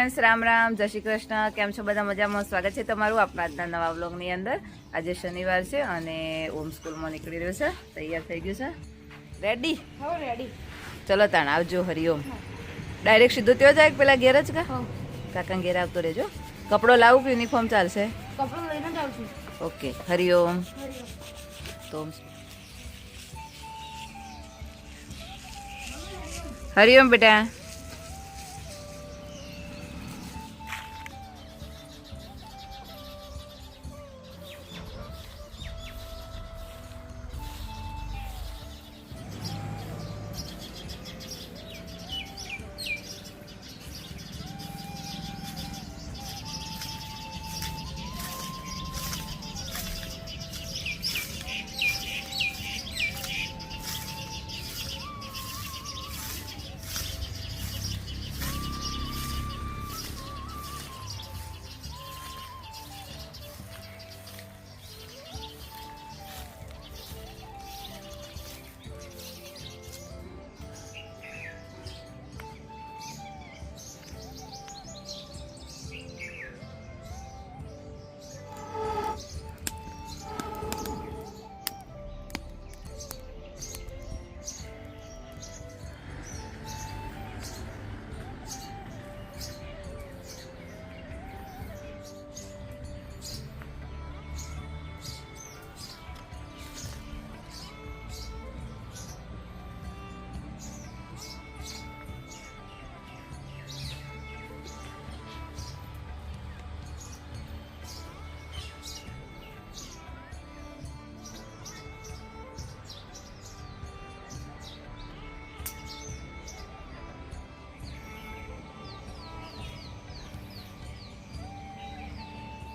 Friends, Ram Ram, જય શ્રી કૃષ્ણ. કેમ છો બધા? મજામાં? સ્વાગત છે તમારું આપણા આજના નવા વ્લોગની અંદર. આજે શનિવાર છે અને ઓમ સ્કૂલમાં નીકળી રહ્યો છે. તૈયાર થઈ ગયું છે? રેડી? હો રેડી. ચલો તાણ આવજો. હરિઓમ. ડાયરેક્ટ સીધો ત્યો જાય પેલા ઘેર જ કા? કાકા ઘેર આવતો રહેજો. કપડો લાવું કે યુનિફોર્મ ચાલશે? કપડો લઈને જ આવશું. ઓકે. હરિઓમ. તો હરિઓમ બેટા.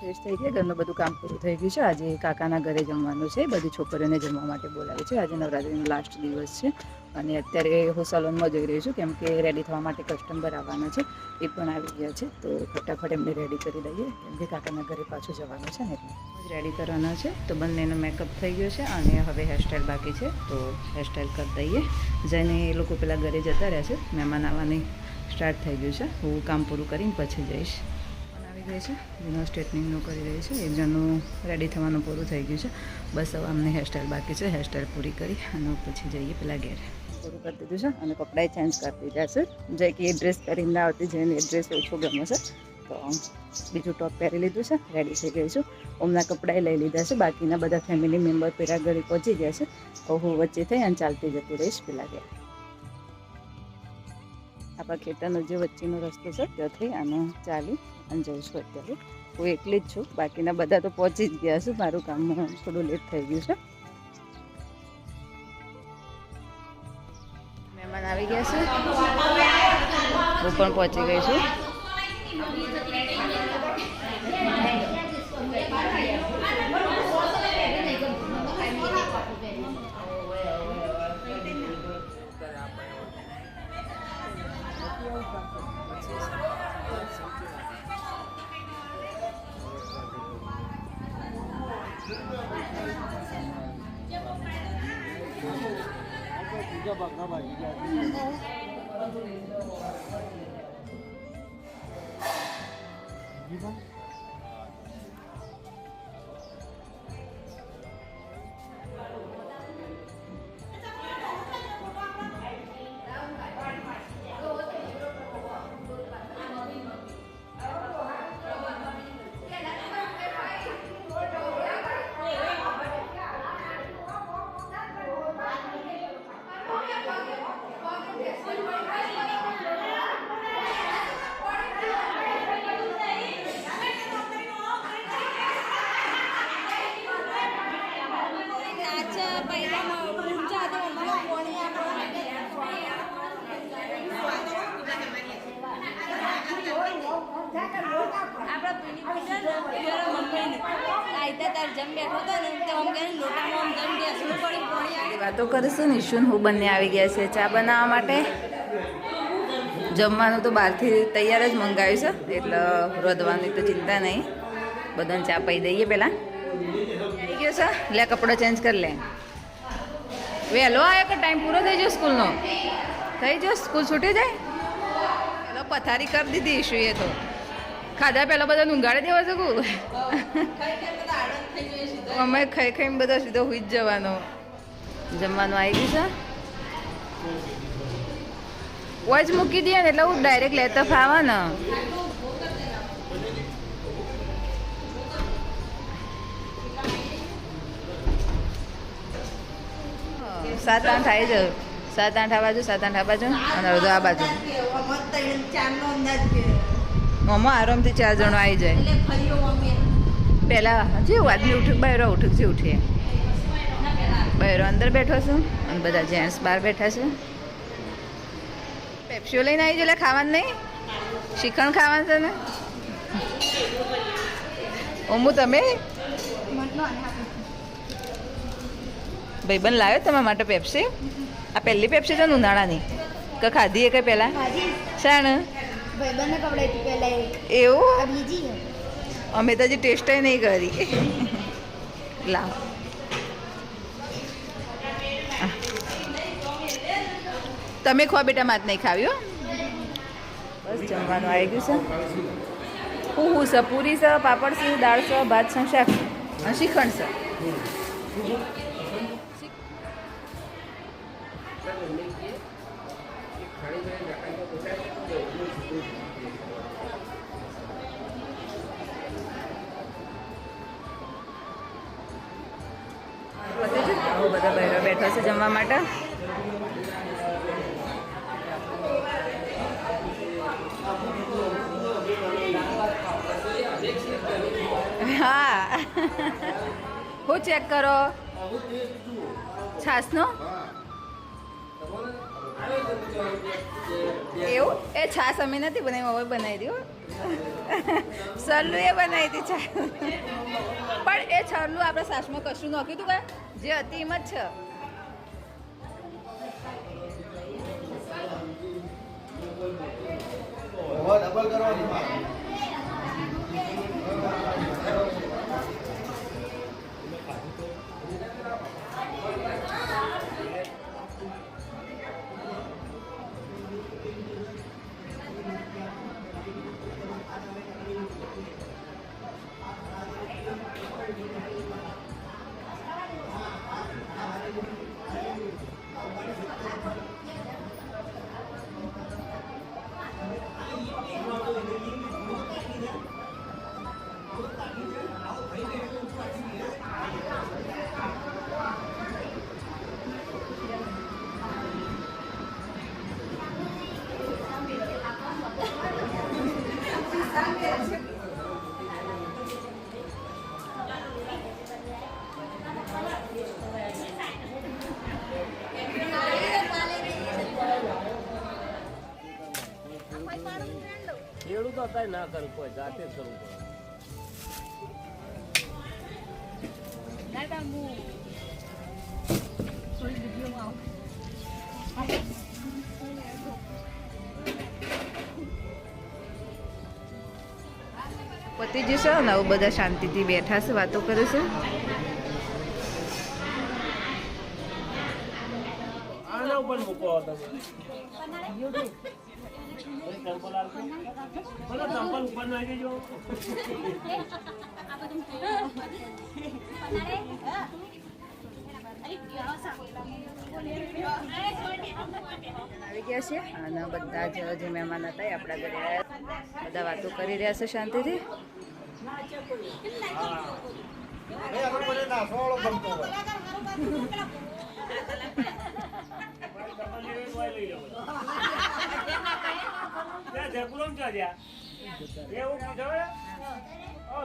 ફ્રેશ થઈ ગયા. ઘરનું બધું કામ પૂરું થઈ ગયું છે. આજે કાકાના ઘરે જમવાનું છે. બધી છોકરીઓને જમવા માટે બોલાવે છે. આજે નવરાત્રિનો લાસ્ટ દિવસ છે અને અત્યારે હું સલોનમાં જઈ રહી છું કેમ કે રેડી થવા માટે કસ્ટમર આવવાના છે. એ પણ આવી ગયા છે તો ફટાફટ એમને રેડી કરી દઈએ કેમ કે કાકાના ઘરે પાછું જવાનું છે ને એટલે રેડી કરવાના છે. તો બંનેનો મેકઅપ થઈ ગયો છે અને હવે હેરસ્ટાઈલ બાકી છે તો હેરસ્ટાઈલ કરી દઈએ. જઈને એ લોકો પેલા ઘરે જતા રહ્યા છે. મહેમાન આવવાની સ્ટાર્ટ થઈ ગયું છે. હું કામ પૂરું કરીને પછી જઈશ. છે જેનો સ્ટ્રેટનિંગનું કરી રહી છે. એક જણનું રેડી થવાનું પૂરું થઈ ગયું છે. બસ હવે અમને હેરસ્ટાઈલ બાકી છે. હેરસ્ટાઈલ પૂરી કરી અને પછી જઈએ પેલા ઘેર. પૂરું કરી દીધું છે અને કપડાં ચેન્જ કરી દીધા છે. જે કે એ ડ્રેસ પહેરીને ના આવતી જેને એ ડ્રેસ ઓછો ગમે છે તો બીજું ટોપ પહેરી લીધું છે. રેડી થઈ ગઈ છું. ઓમના કપડાં લઈ લીધા છે. બાકીના બધા ફેમિલી મેમ્બર પેલા ઘરે પહોંચી ગયા છે તો હું વચ્ચે થઈ અને ચાલતી જતી રહીશ પેલા ઘેર. આપણા ખેતરનો જે વચ્ચેનો રસ્તો છે ત્યાંથી આને ચાલી અને જઉં છું. અત્યારે હું એકલી જ છું. બાકીના બધા તો પહોંચી જ ગયા છે. મારું કામ થોડું લેટ થઈ ગયું છે. મહેમાન આવી ગયા છે. હું પણ પહોંચી ગઈ છું. વાતો કરીશું ને ઈશુન હું બંને આવી ગયા છે ચા બનાવવા માટે. જમવાનું તો બહારથી તૈયાર જ મંગાવ્યું છે એટલે રોધવાની તો ચિંતા નહીં. બધાને ચા પી દઈએ પહેલાં. થઈ ગયો છે, લે કપડો ચેન્જ કરી લે. વહેલો આવ્યો કે ટાઈમ પૂરો થઈ ગયો સ્કૂલનો? થઈ ગયો, સ્કૂલ છૂટી જાય. પેલો પથારી કરી દીધી ઈશું એ તો ખાધા પહેલા બધા ઊંઘાડી દેવા શકું અમે ખાઈ ખાઈને બધા સીધો હુઈ જ જવાનો જમવાનું આવી ગયું છે વોચ મૂકી દઈએ ને એટલે હું ડાયરેક્ટ લેતા ફાવા ને 7-8 આવી જાવ 7-8 આ બાજુ 7-8 આ બાજુ અને અડધો આ બાજુ મમ્મા આરામથી 4 જણો આવી જાય પહેલાં જેવું આદમી ઉઠક બહેરો ઉઠક જે ઉઠીએ બહેરો અંદર બેઠો છું અને બધા જેન્ટ્સ બહાર બેઠા છે પેપ્સીઓ લઈને આવી જાય ખાવાનું નહીં શ્રીખંડ ખાવાનું છે ને ઓમું તમે ભાઈબંધ લાવ્યો તમારા માટે પેપ્સી આ પહેલી પેપ્સી છે ને ઉનાળાની કે ખાધી એ કઈ પહેલાં શાણ એવું અમે તો હજી ટેસ્ટ નહીં કરી લાવ તમે ખવા બેટા માત નહીં ખાવ્યો બસ જમવાનું આવી ગયું છે હું છે પૂરી છે પાપડ છે દાળ છે ભાત છે શાક અને શ્રીખંડ છે બધા બહેરો બેઠા છે જમવા માટે હા હું ચેક કરો છાસનો એવું એ છાસ અમે નથી બનાવી હવે બનાવી દઉં સરલું એ બનાવી હતી છાસ પણ એ છરલું આપણે છાસમાં કશું નાખ્યું હતું કે જે હતી એમ જ છે ખેડૂત હતા ના કરવું કોઈ જાતે જ કરવું પડે પતિ જશે ને આવું બધા શાંતિથી બેઠા છે વાતો કરે છે આના ઉપર મૂકો તમે ચંપલ ઉપર નાખી દેજો આવી ગયા છે અને બધા જ જે મહેમાન હતા એ આપણા ઘરે બધા વાતો કરી રહ્યા છે શાંતિથી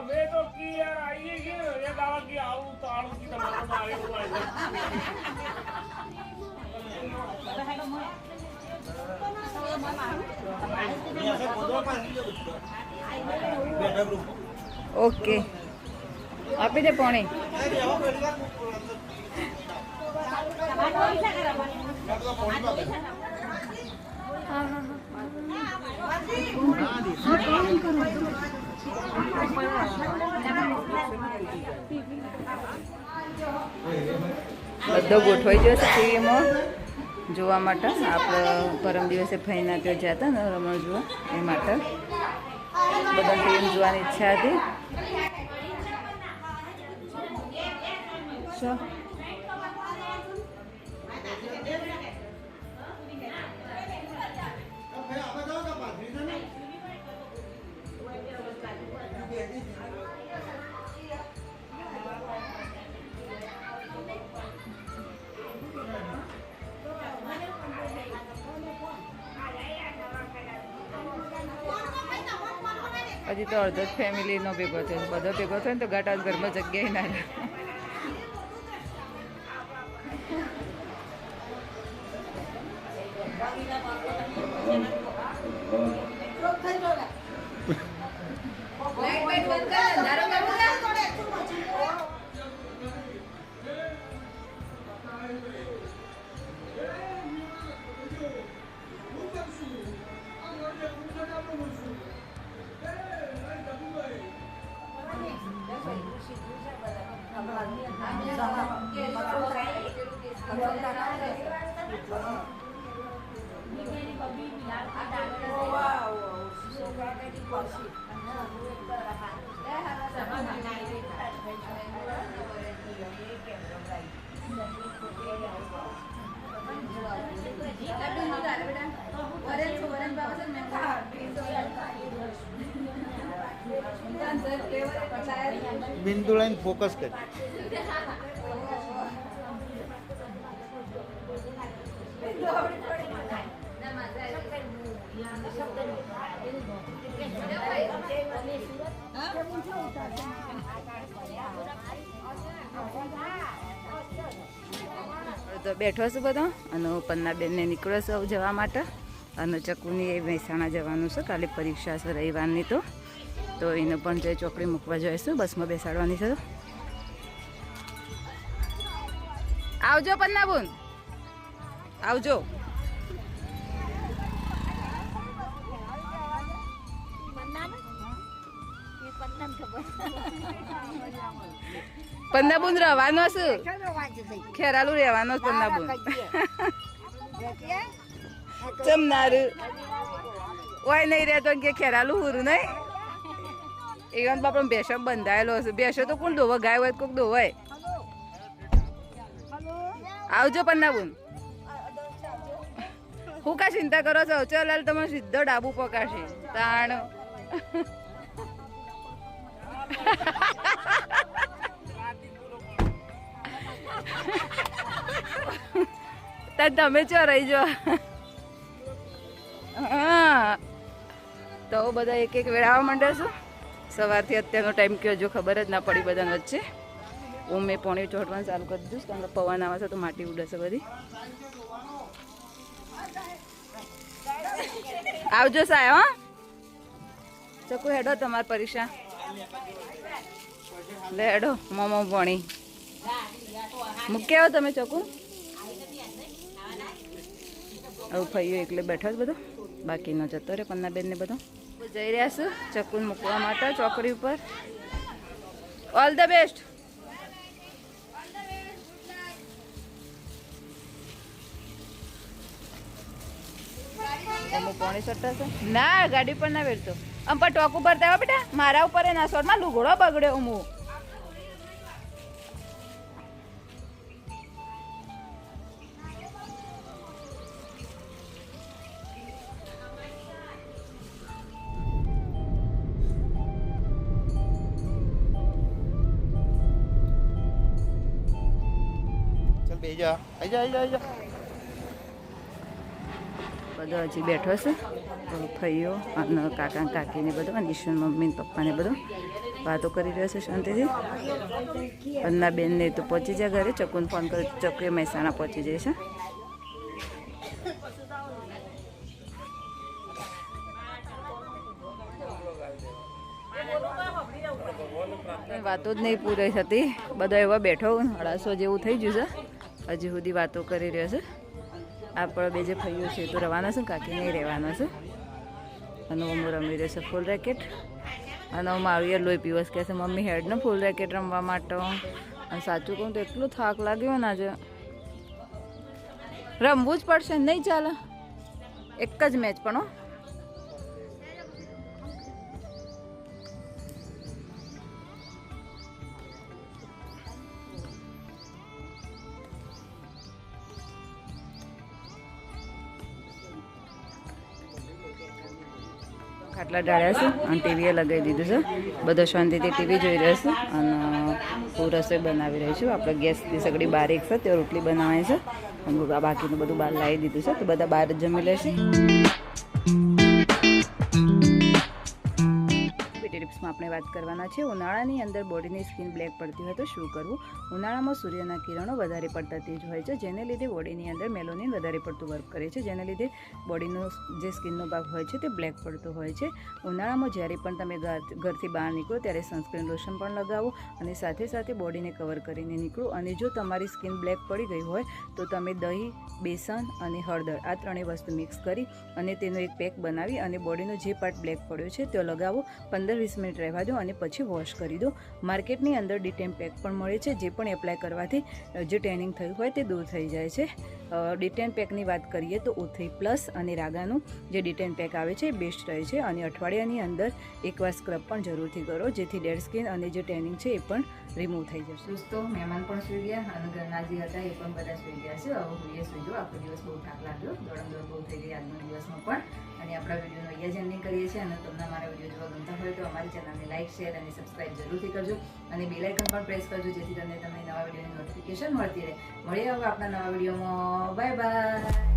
મેં તો કી યાર આઈએ કે એ દાવા કી આવું તો આવું કી તમારું આવે ઓકે આપી દે પાણી બધો ગોઠવાઈ ગયો છે ટીવીમાં જોવા માટે. આપણે પરમ દિવસે ફઈના ત્યાં ગયા હતા ને રમણ જોવા એ માટે બધા ટીમ જોવાની ઈચ્છા હતી. શું હજી તો અડધો જ ફેમિલીનો ભેગો થયો. બધો ભેગો થયો ને તો ગાંઠ ઘરમાં જગ્યાએ ના રહે. બિંદુ લાઈન ફોકસ કરી. તો બેઠો છું બધો અને પન્ના બેનને નીકળો છું જવા માટે. અને ચકુની એ મહેસાણા જવાનું છે, કાલે પરીક્ષા છે રવિવારની. તો એને પણ જે ચોકડી મૂકવા જઈશું, બસમાં બેસાડવાની છે. આવજો પન્ના બોન, આવજો. પન્ના બોન રહેવાનો છે, ખેરાલુ રહેવાનો છે પન્ના બોન. ચમનારું ઓય નહીં રહેતો કે ખેરાલું હુરું નહીં. એવન બાપડો ભેંસો બંધાયેલો હશે. ભેંસો તો કોણ દોવા? ગાય હોય કોક દોવાય. આવજો પન્નાબુન. હું કા ચિંતા કરો છો? ચલાલ તમે સીધો ડાબુ પકાશે તાણ. તમે ચો રહી જો. હા તો બધા એક એક વેળાવા માંડે છે. સવારથી અત્યારનો ટાઈમ કયો જો ખબર જ ના પડી બધાને વચ્ચે. હું મેં પોણી ચોટવાનું ચાલુ કરી દીધું કારણ કે પવન આવે છે તો માટી ઉડે છે બધી. આવજો સાહેબ. હા ચકુ હેડો તમારી પરીક્ષા લે હેડો. મોમો પોણી મૂકી આવો તમે ચકુ. હવે ફઈઓ એકલે બેઠો જ બધો, બાકીનો જતો રે પન્ના બેન ને બધો. જઈ રહ્યા છું ચકુન મૂકવા માટે ચોકડી ઉપર. All the best. પાણી સટ્ટા છે ના ગાડી પર ના વેરતો. આમ પણ ટોક ઉપર દેવા બેટા, મારા ઉપર ના સોટમાં લુગડો બગડ્યો. હું બધો હજી બેઠો છે ફઈઓ અને કાકા કાકીને બધો, નિશુન મમ્મી ને પપ્પાને બધો વાતો કરી રહ્યો છે શાંતિથી. પન્ના બેનને તો પહોંચી જાય ઘરે. ચકુને ફોન કર્યો, ચકુએ મહેસાણા પહોંચી જાય છે. વાતો જ નહીં પૂરી થતી. બધો એવા બેઠો 250 જેવું થઈ ગયું છે. હજી સુધી વાતો કરી રહ્યો છે. આપણે બે જે ફઈઓ છે તો રવાના છે, કાકી નહીં રહેવાના છે. અને હું રમી રહ્યો છે ફૂલ રેકેટ. અને હું મારું યાર લોહી પીવસ કહે છે મમ્મી હેડ ને ફૂલ રેકેટ રમવા માટે. અને સાચું કહું તો એટલું થાક લાગ્યો ને આજે. રમવું જ પડશે નહીં ચાલે એક જ મેચ પણ હો ખાટલા ડાળ્યા છે અને ટીવીએ લગાવી દીધું છે બધા શાંતિથી ટીવી જોઈ રહ્યા છે અને હું રસોઈ બનાવી રહી છું આપણે ગેસની સગડી બહાર એક છે તે રોટલી બનાવાય છે અને બાકીનું બધું બહાર લાવી દીધું છે તો બધા બહાર જ જમી લેશે ટિપ્સમાં આપણે વાત કરવાના છે ઉનાળાની અંદર બોડીની સ્કિન બ્લેક પડતી હોય તો શું કરવું ઉનાળામાં સૂર્યના કિરણો વધારે પડતા તેજ હોય છે જેને લીધે બોડીની અંદર મેલોનિન વધારે પડતું વર્ક કરે છે જેને લીધે બોડીનો જે સ્કિનનો ભાગ હોય છે તે બ્લેક પડતો હોય છે ઉનાળામાં જ્યારે પણ તમે ઘરથી બહાર નીકળો ત્યારે સનસ્ક્રીન લોશન પણ લગાવો અને સાથે સાથે બોડીને કવર કરીને નીકળો અને જો તમારી સ્કિન બ્લેક પડી ગઈ હોય તો તમે દહીં બેસન અને હળદર આ ત્રણેય વસ્તુ મિક્સ કરી અને તેનો એક પેક બનાવી અને બોડીનો જે પાર્ટ બ્લેક પડ્યો છે તે લગાવો 15-20 મિનિટ રહેવા દો અને પછી વોશ કરી દો માર્કેટની અંદર ડીટેન પેક પણ મળે છે જે પણ એપ્લાય કરવાથી જે ટેનિંગ થયું હોય તે દૂર થઈ જાય છે ડીટેન પેકની વાત કરીએ તો O3 પ્લસ અને રાગાનું જે ડીટેન પેક આવે છે એ બેસ્ટ રહે છે અને અઠવાડિયાની અંદર એકવાર સ્ક્રબ પણ જરૂરથી કરો જેથી ડેડ સ્કિન અને જે ટેનિંગ છે એ પણ રિમૂવ થઈ જશે દોસ્તો મહેમાન પણ સૂઈ ગયા અને ઘરના જે હતા એ પણ બધા સૂઈ ગયા છે હવે હું સૂઈ જાઉં આખો દિવસ બહુ થાક લાગ્યો દોડમ બહુ થઈ ગઈ આજના દિવસમાં પણ અને આપણા વિડીયોનો અહીંયા જ એન્ડિંગ કરીએ છીએ અને તમને અમારા વિડીયો જોવા ગમતા હોય તો અમારી ચેનલને લાઈક શેર અને સબસ્ક્રાઇબ જરૂરથી કરજો અને બેલ આઇકન પણ પ્રેસ કરજો જેથી તમને નવા વિડીયોની નોટિફિકેશન મળતી રહે મળીએ હવે આપણા નવા વિડીયોમાં બાય બાય